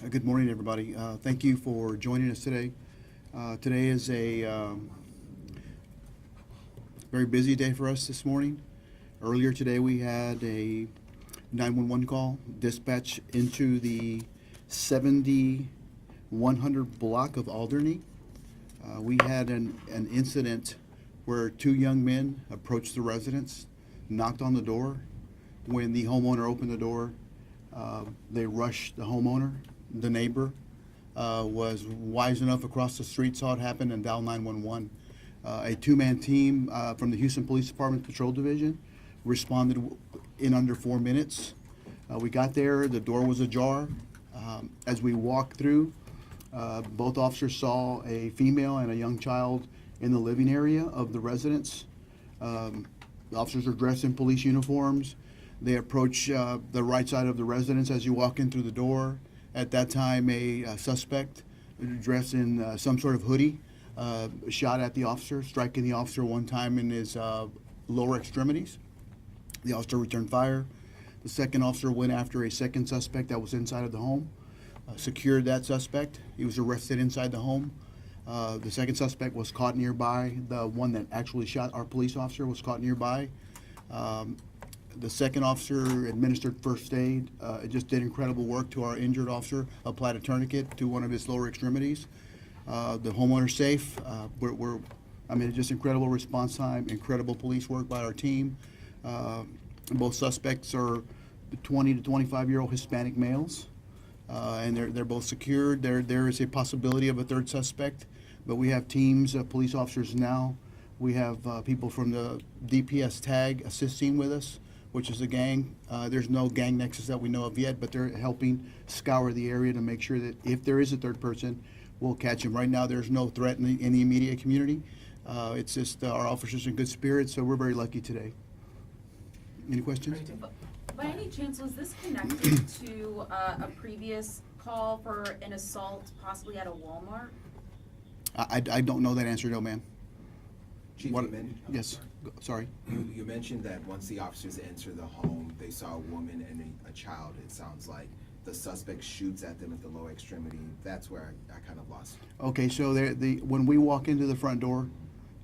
Good morning, everybody. Thank you for joining us today. Today is a very busy day for us this morning. Earlier today, we had a 911 call dispatch into the 7100 block of Alderney. We had an incident where two young men approached the residence, knocked on the door. When the homeowner opened the door, they rushed the homeowner. The neighbor was wise enough across the street, saw it happen, and dialed 911. A two-man team from the Houston Police Department Patrol Division responded in under 4 minutes. We got there, the door was ajar. As we walked through, both officers saw a female and a young child in the living area of the residence. The officers are dressed in police uniforms. They approach the right side of the residence as you walk in through the door. At that time, a suspect dressed in some sort of hoodie shot at the officer, striking the officer one time in his lower extremities. The officer returned fire. The second officer went after a second suspect that was inside of the home, secured that suspect. He was arrested inside the home. The second suspect was caught nearby. The one that actually shot our police officer was caught nearby. The second officer administered first aid. It just did incredible work to our injured officer, applied a tourniquet to one of his lower extremities. The homeowner's safe. Just incredible response time, incredible police work by our team. Both suspects are 20 to 25-year-old Hispanic males, and they're both secured. There is a possibility of a third suspect, but we have teams of police officers now. We have people from the DPS TAG assisting with us, which is a gang. There's no gang nexus that we know of yet, but they're helping scour the area to make sure that if there is a third person, we'll catch him. Right now, there's no threat in the immediate community. It's just our officers in good spirits, so we're very lucky today. Any questions? By any chance, was this connected to a previous call for an assault, possibly at a Walmart? I don't know that answer, no, ma'am. Chief, Yes, sorry. You mentioned that once the officers entered the home, they saw a woman and a child. It sounds like the suspect shoots at them at the lower extremity. That's where I kind of lost. Okay, so when we walk into the front door,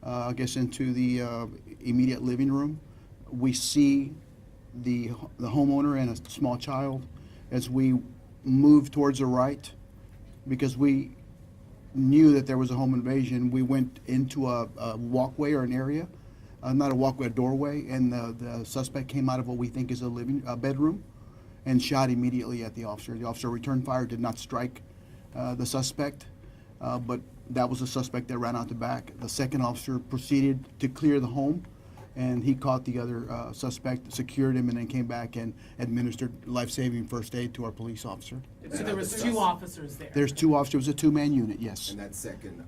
I guess into the immediate living room, we see the homeowner and a small child. As we move towards the right, because we knew that there was a home invasion, we went into a walkway or an area, not a walkway, a doorway, and the suspect came out of what we think is a bedroom and shot immediately at the officer. The officer returned fire, did not strike the suspect, but that was the suspect that ran out the back. The second officer proceeded to clear the home, and he caught the other suspect, secured him, and then came back and administered life-saving first aid to our police officer. So there was two officers there? There's two officers, a two-man unit, yes. And that second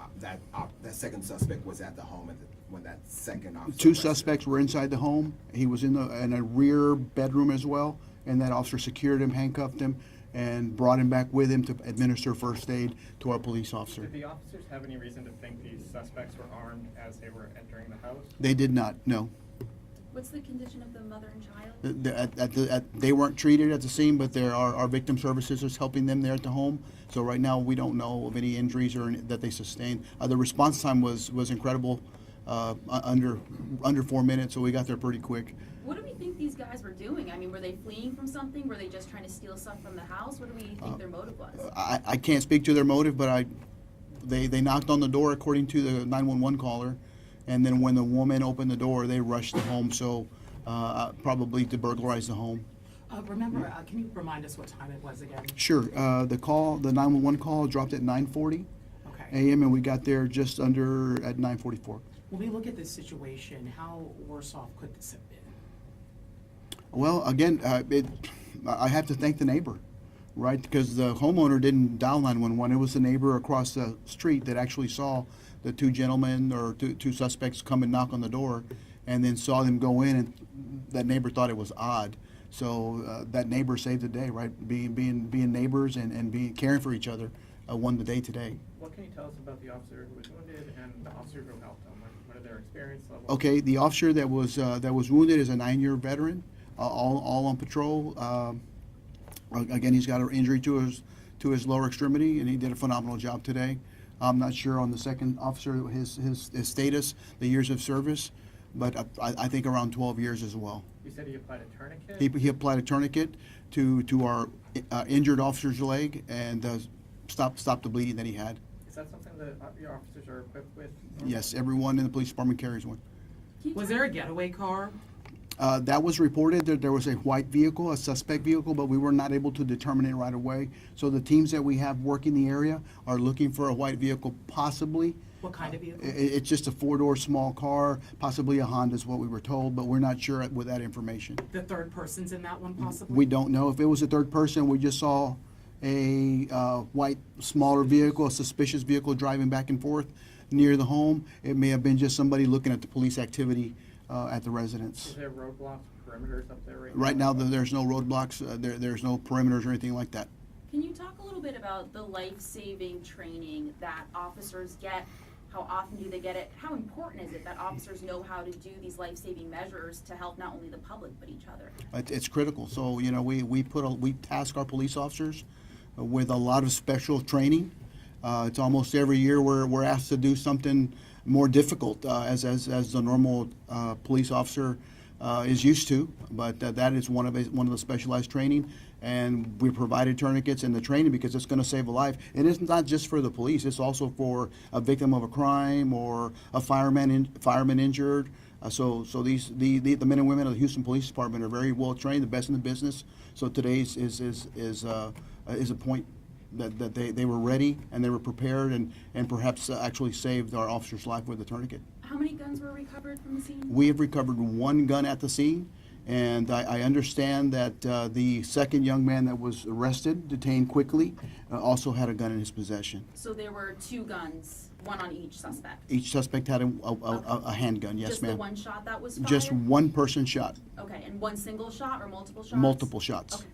suspect was at the home when that second officer. Two suspects were inside the home. He was in a rear bedroom as well, and that officer secured him, handcuffed him, and brought him back with him to administer first aid to our police officer. Did the officers have any reason to think these suspects were armed as they were entering the house? They did not, no. What's the condition of the mother and child? They weren't treated at the scene, but our victim services is helping them there at the home. So right now, we don't know of any injuries that they sustained. The response time was incredible, under 4 minutes, so we got there pretty quick. What do we think these guys were doing? I mean, were they fleeing from something? Were they just trying to steal stuff from the house? What do we think their motive was? I can't speak to their motive, but they knocked on the door according to the 911 caller, and then when the woman opened the door, they rushed the home, so probably to burglarize the home. Can you remind us what time it was again? Sure. The 911 call dropped at 9:40 Okay. a.m. and we got there just under at 9:44. When we look at this situation, how worse off could this have been? Well, again, I have to thank the neighbor, right? Because the homeowner didn't dial 911. It was the neighbor across the street that actually saw the two gentlemen or two suspects come and knock on the door, and then saw them go in, and that neighbor thought it was odd. So that neighbor saved the day, right? Being neighbors and caring for each other won the day today. What can you tell us about the officer who was wounded and the officer who helped him? What are their experience levels? Okay, the officer that was wounded is a 9-year veteran, all on patrol. Again, he's got an injury to to his lower extremity, and he did a phenomenal job today. I'm not sure on the second officer, his status, the years of service, but I think around 12 years as well. You said he applied a tourniquet? He applied a tourniquet to our injured officer's leg and stopped the bleeding that he had. Is that something that your officers are equipped with? Yes, everyone in the police department carries one. Can you Was tell- there a getaway car? That was reported that there was a white vehicle, a suspect vehicle, but we were not able to determine it right away. So the teams that we have working the area are looking for a white vehicle, possibly. What kind of vehicle? It's just a four-door small car, possibly a Honda is what we were told, but we're not sure with that information. The third person's in that one possibly? We don't know. If it was a third person, we just saw a white, smaller vehicle, a suspicious vehicle driving back and forth near the home. It may have been just somebody looking at the police activity at the residence. Is there roadblocks, perimeters up there right now? Right now, there's no roadblocks, there's no perimeters or anything like that. Can you talk a little bit about the life-saving training that officers get? How often do they get it? How important is it that officers know how to do these life-saving measures to help not only the public, but each other? It's critical. So, you know, we task our police officers with a lot of special training. It's almost every year we're asked to do something more difficult as the normal police officer is used to. But that is one of the specialized training, and we provided tourniquets in the training because it's going to save a life. And it's not just for the police; it's also for a victim of a crime or a fireman injured. So the men and women of the Houston Police Department are very well trained, the best in the business. So today's is a point that they were ready and they were prepared and perhaps actually saved our officer's life with a tourniquet. How many guns were recovered from the scene? We have recovered one gun at the scene, and I understand that the second young man that was arrested, detained quickly, also had a gun in his possession. So there were 2 guns, one on each suspect? Each suspect had a handgun, yes, Just the ma'am. one shot that was fired? Just one person shot, Okay, and one single shot or multiple shots? multiple shots. Okay.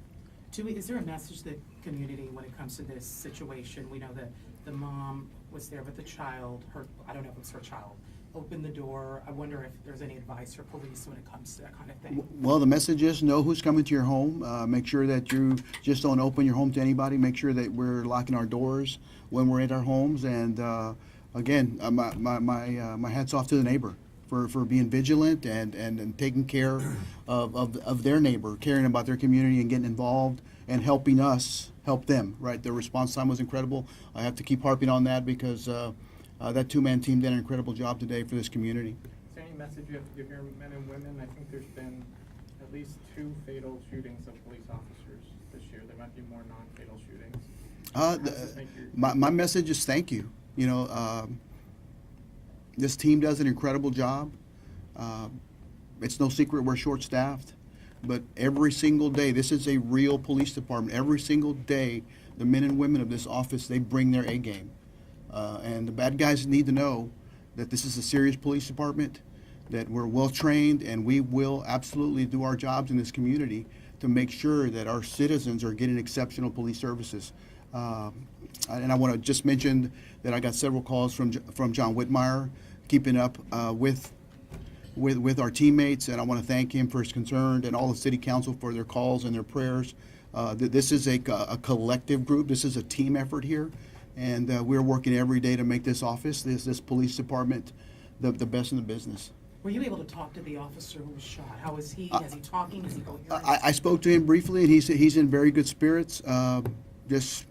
Is there a message to the community when it comes to this situation? We know that the mom was there, but the child, I don't know if it was her child, opened the door. I wonder if there's any advice for police when it comes to that kind of thing. Well, the message is know who's coming to your home. Make sure that you just don't open your home to anybody. Make sure that we're locking our doors when we're in our homes. And again, my hat's off to the neighbor for being vigilant and taking care of their neighbor, caring about their community and getting involved and helping us help them. Right, the response time was incredible. I have to keep harping on that because that 2-man team did an incredible job today for this community. Is there any message you have to give your men and women? I think there's been at least 2 fatal shootings of police officers this year. There might be more non-fatal shootings. How does this make your- My message is thank you. You know, this team does an incredible job. It's no secret we're short-staffed, but every single day, this is a real police department. Every single day, the men and women of this office, they bring their A game. And the bad guys need to know that this is a serious police department, that we're well-trained, and we will absolutely do our jobs in this community to make sure that our citizens are getting exceptional police services. And I want to just mention that I got several calls from John Whitmire, keeping up with our teammates, and I want to thank him for his concern and all the city council for their calls and their prayers. This is a collective group. This is a team effort here, and we're working every day to make this office, this police department, the best in the business. Were you able to talk to the officer who was shot? How is he? Is he talking? Is he coherent? I spoke to him briefly, and he's in very good spirits. He's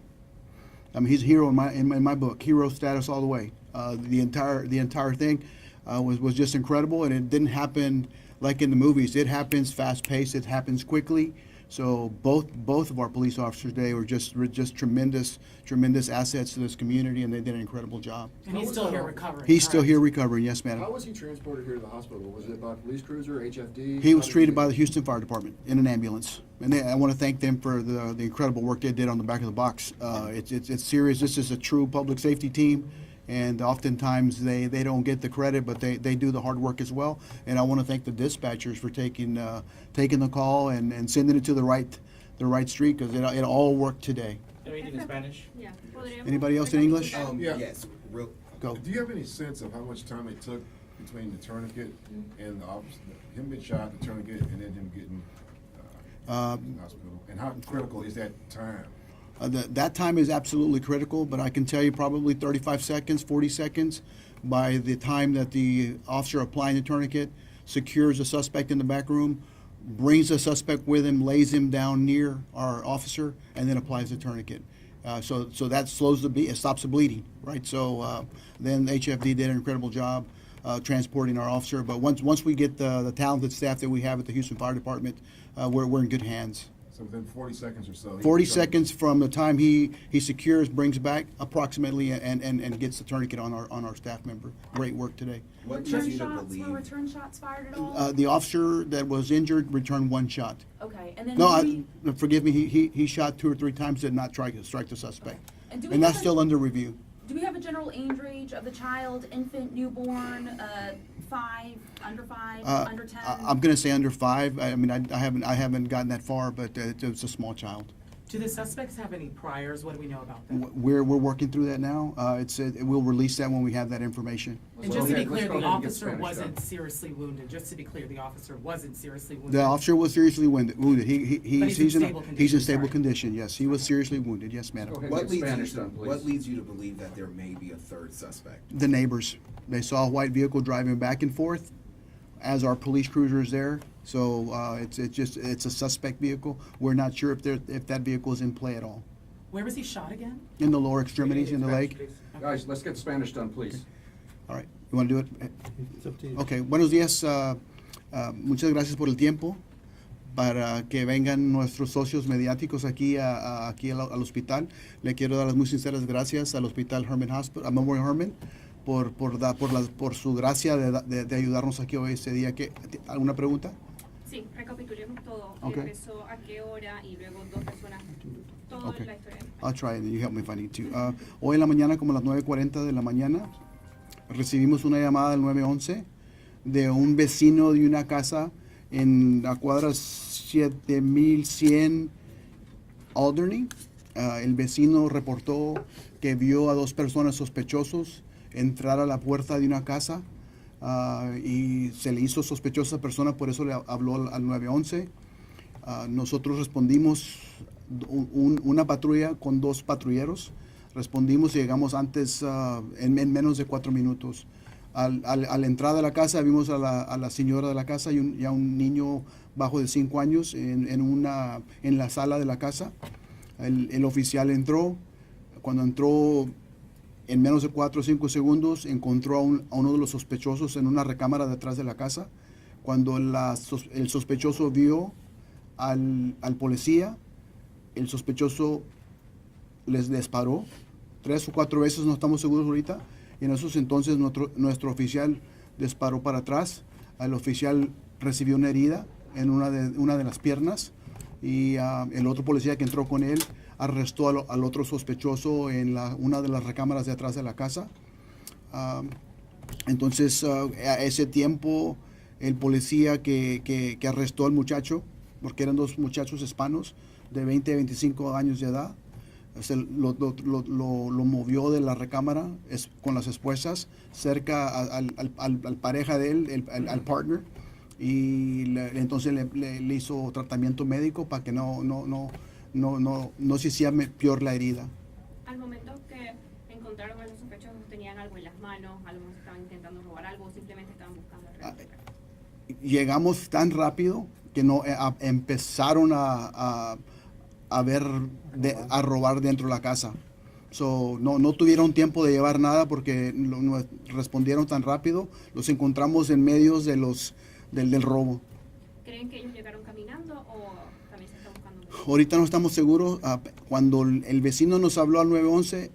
a hero in my book, hero status all the way. The entire thing was just incredible, and it didn't happen like in the movies. It happens fast paced. It happens quickly. So both of our police officers today were just tremendous assets to this community, and they did an incredible job. And he's still here recovering. He's still correct? here recovering. Yes, How madam. was he transported here to the hospital? Was it by police cruiser, HFD? He was treated by the Houston Fire Department in an ambulance, and I want to thank them for the incredible work they did on the back of the box. It's serious. This is a true public safety team, and oftentimes they don't get the credit, but they do the hard work as well. And I want to thank the dispatchers for taking the call and sending it to the right street, because it all worked today. Anything in Spanish? Yeah. Anybody else in English? Yeah. Yes, real, Go. Do you have any sense of how much time it took between the tourniquet and the officer, him getting shot, the tourniquet, and then him getting to the hospital? And how critical is that time? That time is absolutely critical, but I can tell you probably 35 seconds, 40 seconds by the time that the officer applying the tourniquet secures the suspect in the back room, brings the suspect with him, lays him down near our officer, and then applies the tourniquet. So that slows it stops the bleeding, right? So then HFD did an incredible job transporting our officer. But once we get the talented staff that we have at the Houston Fire Department, we're in good hands. So within 40 seconds or so. 40 seconds from the time he secures, brings back approximately, and gets the tourniquet on our staff member. Great work today. What leads Return you to shots, were believe? return shots fired at all? The officer that was injured returned one shot. Okay, and then No, do we, forgive me, he shot 2 or 3 times, did not try to strike the suspect. and do we And that's have still under review. do we have a general age of the child, infant, newborn, 5, under 5, under 10? I'm going to say under 5. I mean, I haven't gotten that far, but it's a small child. Do the suspects have any priors? What do we know about them? We're working through that now. We'll release that when we have that information. And just to be Okay, clear, let's go the ahead and get officer Spanish wasn't done. seriously wounded. Just to be clear, the officer wasn't seriously wounded. The officer was seriously wounded. But he's in stable He's in condition, stable sorry. condition. Yes, he was seriously wounded. Yes, madam. Go ahead. What Get leads, Spanish you, done, please. what leads you to believe that there may be a third suspect? The neighbors. They saw a white vehicle driving back and forth as our police cruiser is there. So it's a suspect vehicle. We're not sure if that vehicle is in play at all. Where was he shot again? In the lower extremities, in the leg. Guys, let's get Spanish done, please. All right. You want to do it? Okay. Buenos días. Muchas gracias por el tiempo. Para que vengan nuestros socios mediáticos aquí al hospital. Le quiero dar las muy sinceras gracias al Hospital Hermann Hospital, a Memorial Hermann, por su gracia de ayudarnos aquí hoy este día. ¿Alguna pregunta? Sí, recapitulemos todo. Okay. Empezó a qué hora y luego 2 personas. Toda Okay. la historia. I'll try it and you help me if I need to. Hoy en la mañana, como a las 9:40 de la mañana, recibimos una llamada del 911 de un vecino de una casa en la cuadra 7100 Alderney. El vecino reportó que vio a 2 personas sospechosos entrar a la puerta de una casa y se le hizo sospechosa a esa persona, por eso le habló al 911. Nosotros respondimos, una patrulla con 2 patrulleros, respondimos y llegamos antes, en menos de 4 minutos. A la entrada de la casa vimos a la señora de la casa y a un niño bajo de 5 años en la sala de la casa. El oficial entró. Cuando entró, en menos de 4 o 5 segundos, encontró a uno de los sospechosos en una recámara detrás de la casa. Cuando el sospechoso vio al policía, el sospechoso les disparó 3 o 4 veces, no estamos seguros ahorita, y en esos entonces nuestro oficial disparó para atrás. El oficial recibió una herida en una de las piernas, y el otro policía que entró con él arrestó al otro sospechoso en una de las recámaras de atrás de la casa. Entonces, a ese tiempo, el policía que arrestó al muchacho, porque eran 2 muchachos hispanos de 20 a 25 años de edad, lo movió de la recámara con las esposas cerca al pareja de él, al partner, y entonces le hizo tratamiento médico para que no se hiciera peor la herida. Al momento que encontraron a los sospechosos, tenían algo en las manos, a lo mejor estaban intentando robar algo o simplemente estaban buscando alrededor. Llegamos tan rápido que empezaron a robar dentro de la casa. No tuvieron tiempo de llevar nada porque respondieron tan rápido. Los encontramos en medio del robo. ¿Creen que ellos llegaron caminando o también se está buscando? Ahorita no estamos seguros. Cuando el vecino nos habló al 911,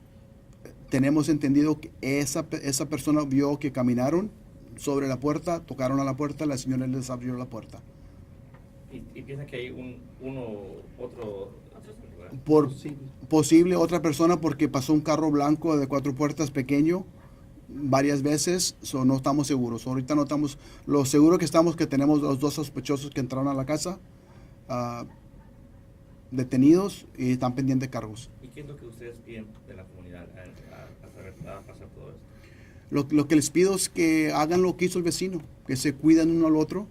tenemos entendido que esa persona vio que caminaron sobre la puerta, tocaron a la puerta, la señora les abrió la puerta. ¿Y piensa que hay otro Por posible otra persona, porque pasó un carro blanco de 4 puertas pequeño varias veces, no estamos seguros. Ahorita no estamos, lo seguro que estamos que tenemos los 2 sospechosos que entraron a la casa detenidos y están pendientes de cargos. ¿Y qué es lo que ustedes piden de la comunidad a pasar todo esto? Lo que les pido es que hagan lo que hizo el vecino, que se cuiden uno al otro,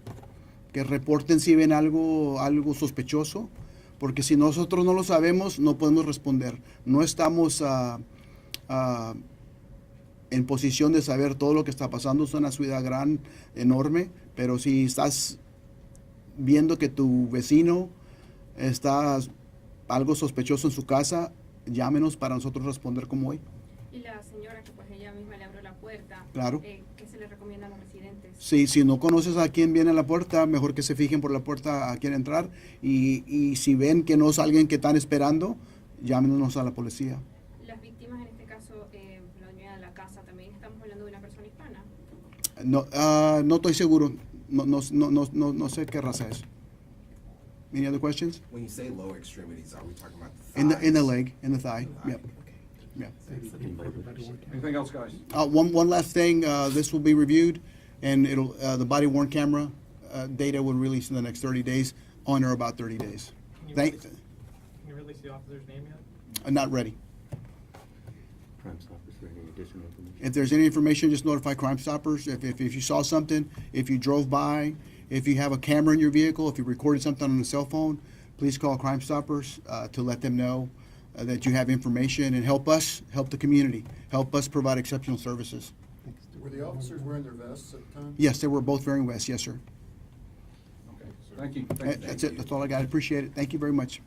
que reporten si ven algo sospechoso, porque si nosotros no lo sabemos, no podemos responder. No estamos en posición de saber todo lo que está pasando. Es una ciudad gran, enorme, pero si estás viendo que tu vecino está algo sospechoso en su casa, llámenos para nosotros responder como hoy. Y la señora que pues ella misma le abrió la puerta, Claro. ¿qué se le recomienda a los residentes? Sí, si no conoces a quién viene a la puerta, mejor que se fijen por la puerta a quién entrar. Y si ven que no es alguien que están esperando, llámenos a la policía. Las víctimas en este caso, la dueña de la casa, también estamos hablando de una persona hispana. No, no estoy seguro. No sé qué raza es. Any other questions? When you say lower extremities, are we talking about the In thighs? the leg, in the thigh. Yep. Yeah. Anything else, guys? One last thing. This will be reviewed, and it'll the body worn camera data will release in the next 30 days, on or about 30 days. Can you release the officer's name yet? I'm not ready. Crime Stoppers for any additional information. If there's any information, just notify Crime Stoppers. If you saw something, if you drove by, if you have a camera in your vehicle, if you recorded something on a cell phone, please call Crime Stoppers to let them know that you have information, and help us, help the community, help us provide exceptional services. Were the officers wearing their vests at the time? Yes, they were both wearing vests. Yes, sir. Okay, thank you. Thank you. That's it. That's all I got. I appreciate it. Thank you very much.